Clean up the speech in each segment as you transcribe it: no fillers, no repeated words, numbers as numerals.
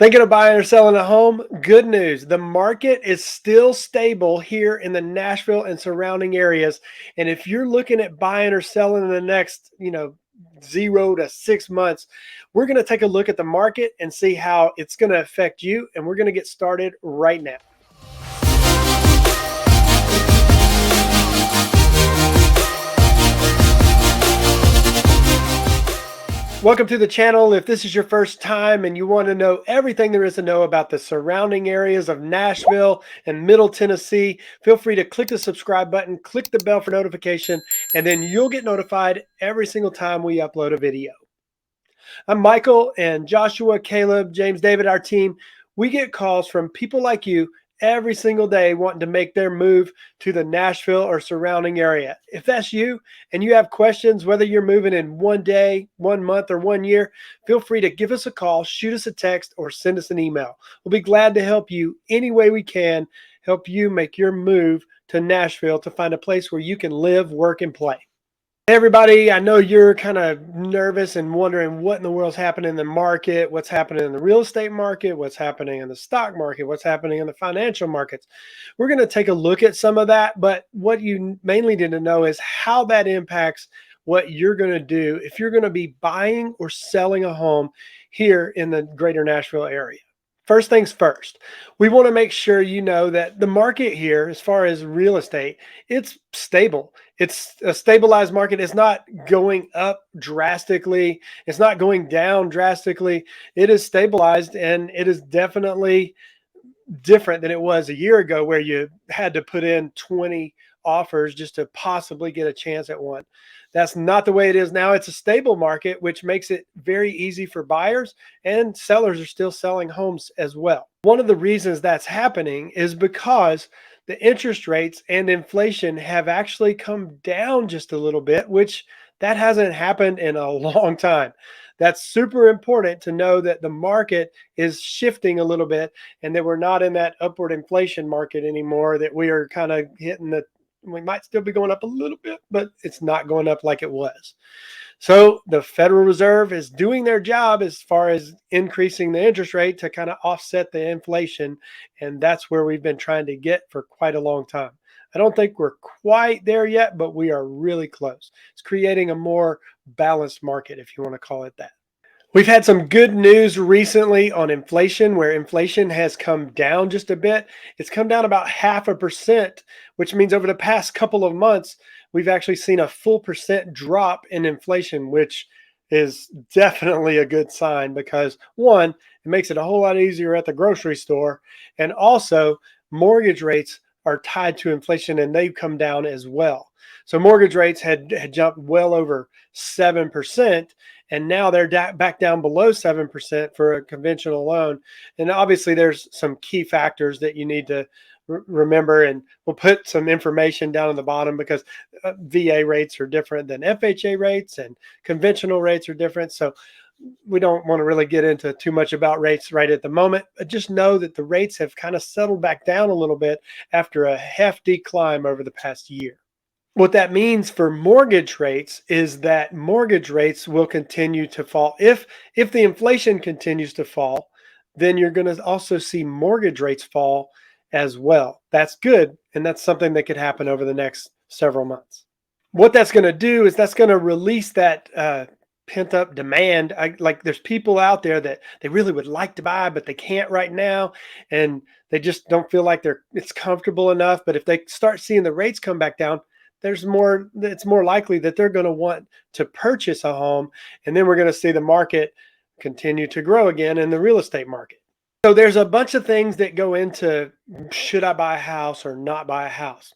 Thinking of buying or selling a home? Good news. The market is still stable here in the Nashville and surrounding areas. And if you're looking at buying or selling in the next, 0 to 6 months, we're going to take a look at the market and see how it's going to affect you. And we're going to get started right now. Welcome to the channel. If this is your first time and you want to know everything there is to know about the surrounding areas of Nashville and Middle Tennessee, feel free to click the subscribe button, click the bell for notification, and then you'll get notified every single time we upload a video. I'm Michael, and Joshua, Caleb, James, David, our team, we get calls from people like you every single day wanting to make their move to the Nashville or surrounding area. If that's you and you have questions, whether you're moving in 1 day, 1 month, or 1 year, feel free to give us a call, shoot us a text, or send us an email. We'll be glad to help you any way we can, help you make your move to Nashville to find a place where you can live, work, and play. Hey everybody, I know you're kind of nervous and wondering what in the world's happening in the market, what's happening in the real estate market, what's happening in the stock market, what's happening in the financial markets. We're going to take a look at some of that, but what you mainly need to know is how that impacts what you're going to do if you're going to be buying or selling a home here in the greater Nashville area. First things first, we want to make sure you know that the market here, as far as real estate, it's stable. It's a stabilized market. It's not going up drastically. It's not going down drastically. It is stabilized, and it is definitely different than it was a year ago, where you had to put in 20 offers just to possibly get a chance at one. That's not the way it is now. It's a stable market, which makes it very easy for buyers, and sellers are still selling homes as well. One of the reasons that's happening is because the interest rates and inflation have actually come down just a little bit, which that hasn't happened in a long time. That's super important to know, that the market is shifting a little bit and that we're not in that upward inflation market anymore, that we are kind of hitting we might still be going up a little bit, but it's not going up like it was. So the Federal Reserve is doing their job as far as increasing the interest rate to kind of offset the inflation. And that's where we've been trying to get for quite a long time. I don't think we're quite there yet, but we are really close. It's creating a more balanced market, if you want to call it that. We've had some good news recently on inflation, where inflation has come down just a bit. It's come down about 0.5%, which means over the past couple of months, we've actually seen a full percent drop in inflation, which is definitely a good sign, because one, it makes it a whole lot easier at the grocery store. And also, mortgage rates are tied to inflation, and they've come down as well. So mortgage rates had jumped well over 7%, and now they're back down below 7% for a conventional loan. And obviously there's some key factors that you need to remember, and we'll put some information down on the bottom, because VA rates are different than FHA rates, and conventional rates are different. So we don't want to really get into too much about rates right at the moment, but just know that the rates have kind of settled back down a little bit after a hefty climb over the past year. What that means for mortgage rates is that mortgage rates will continue to fall. If the inflation continues to fall, then you're going to also see mortgage rates fall as well. That's good, and that's something that could happen over the next several months. What that's going to do is that's going to release that pent up demand. Like, there's people out there that they really would like to buy, but they can't right now, and they just don't feel like it's comfortable enough. But if they start seeing the rates come back down, it's more likely that they're going to want to purchase a home, and then we're going to see the market continue to grow again in the real estate market. So there's a bunch of things that go into, should I buy a house or not buy a house?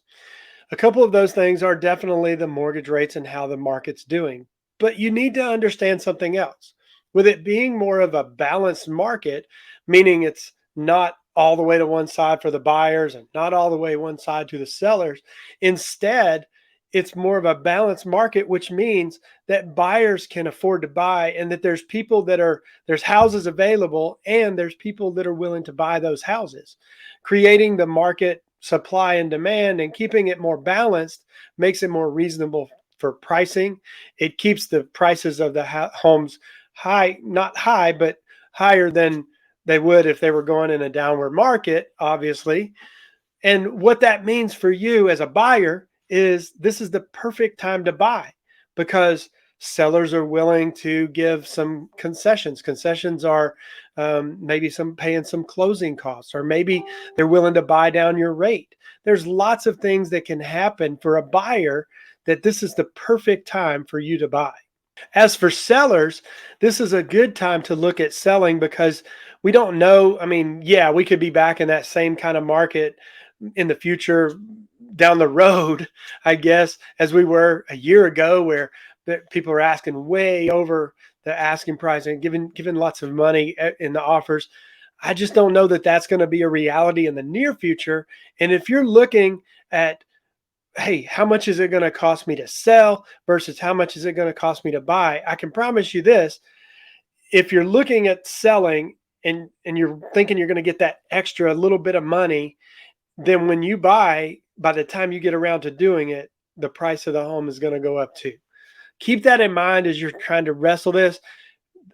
A couple of those things are definitely the mortgage rates and how the market's doing. But you need to understand something else. With it being more of a balanced market, meaning it's not all the way to one side for the buyers and not all the way one side to the sellers. Instead, it's more of a balanced market, which means that buyers can afford to buy, and that there's houses available, and there's people that are willing to buy those houses. Creating the market supply and demand and keeping it more balanced makes it more reasonable for pricing. It keeps the prices of the homes high, not high, but higher than they would if they were going in a downward market, obviously. And what that means for you as a buyer is this is the perfect time to buy because sellers are willing to give some concessions. Concessions are maybe some paying some closing costs, or maybe they're willing to buy down your rate. There's lots of things that can happen for a buyer that this is the perfect time for you to buy. As for sellers, this is a good time to look at selling because we don't know. I mean, yeah, we could be back in that same kind of market in the future down the road, I guess, as we were a year ago, where people are asking way over the asking price and giving lots of money in the offers. I just don't know that that's going to be a reality in the near future. And if you're looking at, hey, how much is it going to cost me to sell versus how much is it going to cost me to buy? I can promise you this. If you're looking at selling and you're thinking you're going to get that extra little bit of money, then when you buy, by the time you get around to doing it, the price of the home is going to go up too. Keep that in mind as you're trying to wrestle this.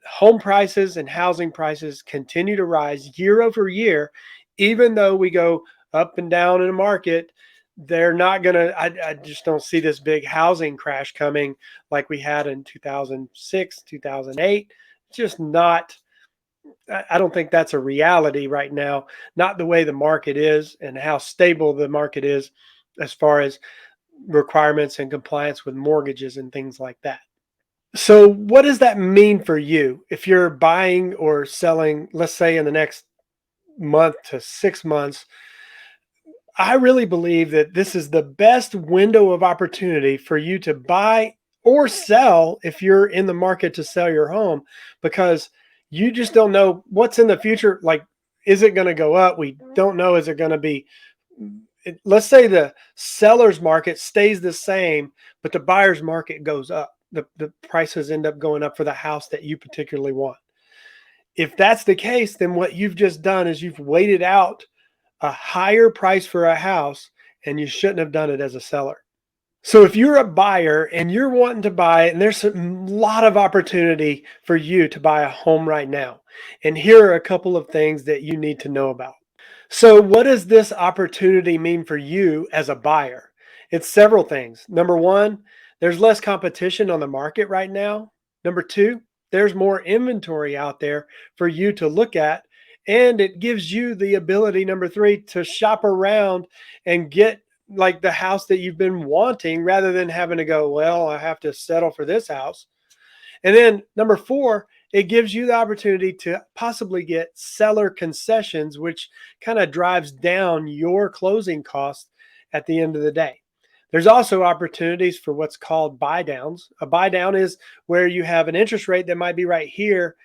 Home prices and housing prices continue to rise year over year, even though we go up and down in the market. They're not going to, I just don't see this big housing crash coming like we had in 2006, 2008. Just not, I don't think that's a reality right now, not the way the market is and how stable the market is as far as requirements and compliance with mortgages and things like that. So what does that mean for you if you're buying or selling, let's say in the next month to 6 months? I really believe that this is the best window of opportunity for you to buy or sell if you're in the market to sell your home, because you just don't know what's in the future. Like, is it going to go up? We don't know. Is it going to be, let's say the seller's market stays the same, but the buyer's market goes up. The prices end up going up for the house that you particularly want. If that's the case, then what you've just done is you've waited out a higher price for a house, and you shouldn't have done it as a seller. So if you're a buyer and you're wanting to buy it, and there's a lot of opportunity for you to buy a home right now, and here are a couple of things that you need to know about. So what does this opportunity mean for you as a buyer? It's several things. Number one, there's less competition on the market right now. Number two, there's more inventory out there for you to look at. And it gives you the ability, number three, to shop around and get like the house that you've been wanting rather than having to go, well, I have to settle for this house. And then number four, it gives you the opportunity to possibly get seller concessions, which kind of drives down your closing costs at the end of the day. There's also opportunities for what's called buy downs. A buy down is where you have an interest rate that might be right here,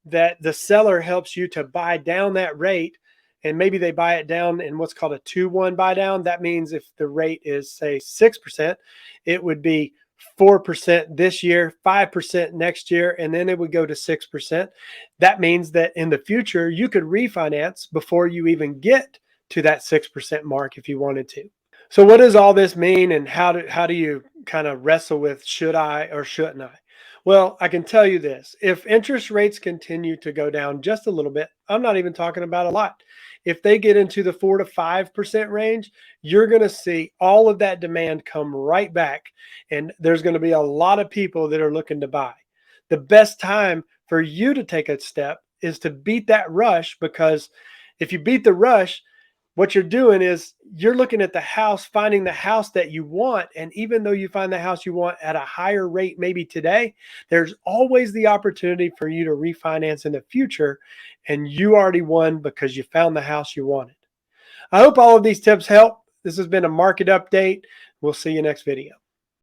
that the seller helps you to buy down that rate. And maybe they buy it down in what's called a 2-1 buy down. That means if the rate is, say, 6%, it would be 4% this year, 5% next year, and then it would go to 6%. That means that in the future, you could refinance before you even get to that 6% mark if you wanted to. So what does all this mean, and how do you kind of wrestle with should I or shouldn't I? Well, I can tell you this. If interest rates continue to go down just a little bit, I'm not even talking about a lot. If they get into the 4 to 5% range, you're going to see all of that demand come right back. And there's going to be a lot of people that are looking to buy. The best time for you to take a step is to beat that rush, because if you beat the rush, what you're doing is you're looking at the house, finding the house that you want. And even though you find the house you want at a higher rate, maybe today, there's always the opportunity for you to refinance in the future. And you already won because you found the house you wanted. I hope all of these tips help. This has been a market update. We'll see you next video.